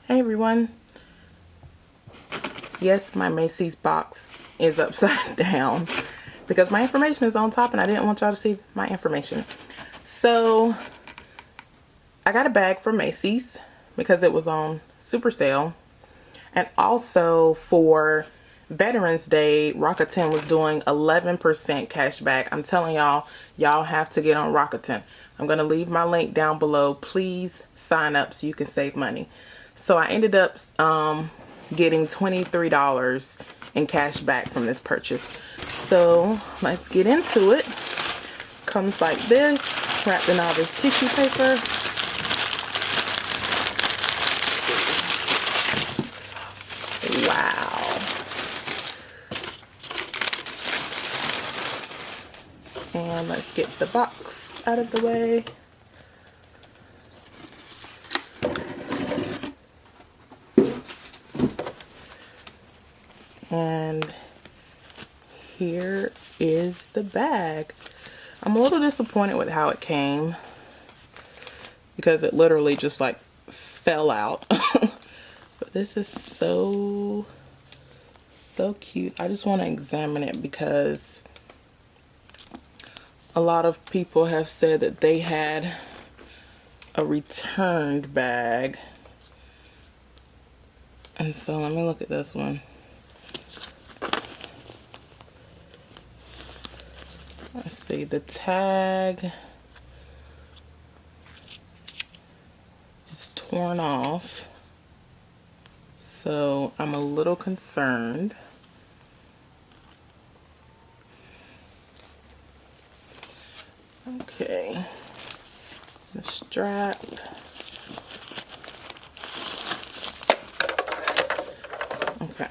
Hey everyone. Yes, my Macy's box is upside down because my information is on top and I didn't want y'all to see my information. So I got a bag from Macy's because it was on super sale. And also for Veterans Day, Rakuten was doing 11% cash back. I'm telling y'all, y'all have to get on Rakuten. I'm going to leave my link down below. Please sign up so you can save money. So I ended up getting $23 in cash back from this purchase. So let's get into it. Comes like this, wrapped in all this tissue paper. Wow. And let's get the box out of the way. And here is the bag. I'm a little disappointed with how it came because it literally just like fell out. But this is so cute. I just want to examine it because a lot of people have said that they had a returned bag. And so let me look at this one. Let's see, the tag is torn off, so I'm a little concerned. Okay, the strap. Okay.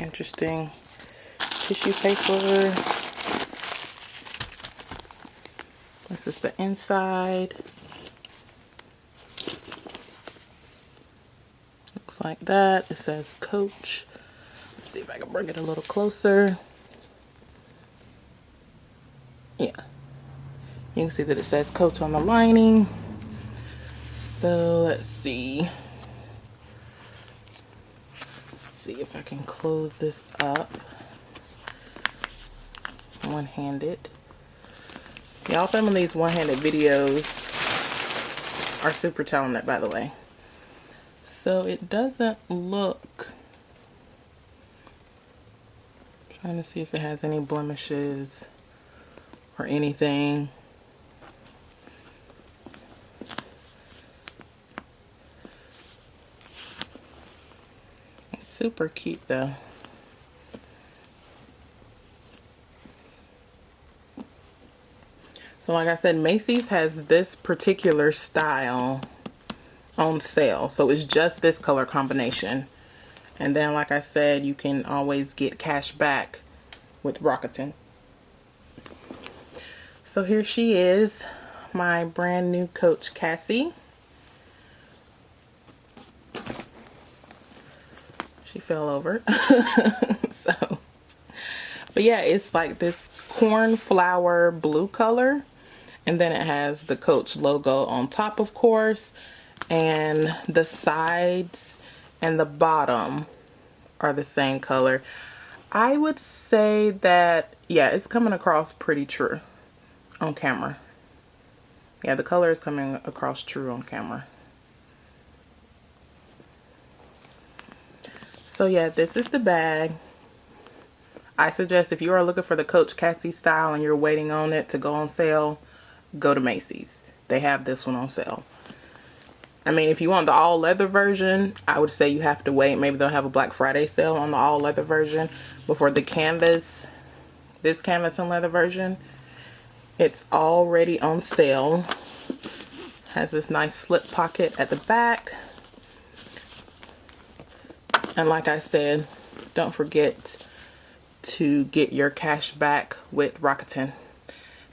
Interesting tissue paper. This is the inside. Looks like that. It says Coach. Let's see if I can bring it a little closer. Yeah. You can see that it says Coach on the lining. So let's see. See if I can close this up one-handed. Y'all filming these one-handed videos are super talented, by the way. So it doesn't look, trying to see if it has any blemishes or anything. Super cute though. So like I said, Macy's has this particular style on sale. So it's just this color combination. And then like I said, you can always get cash back with Rakuten. So here she is, my brand new Coach Cassie. She fell over. So, but yeah, it's like this cornflower blue color, and then it has the Coach logo on top, of course, and the sides and the bottom are the same color. I would say that, yeah, it's coming across pretty true on camera. Yeah, the color is coming across true on camera. So yeah, this is the bag. I suggest if you are looking for the Coach Cassie style and you're waiting on it to go on sale, go to Macy's. They have this one on sale. I mean, if you want the all leather version, I would say you have to wait. Maybe they'll have a Black Friday sale on the all leather version before the canvas, this canvas and leather version. It's already on sale. Has this nice slip pocket at the back. And like I said, don't forget to get your cash back with Rakuten.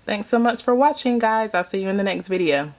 Thanks so much for watching, guys. I'll see you in the next video.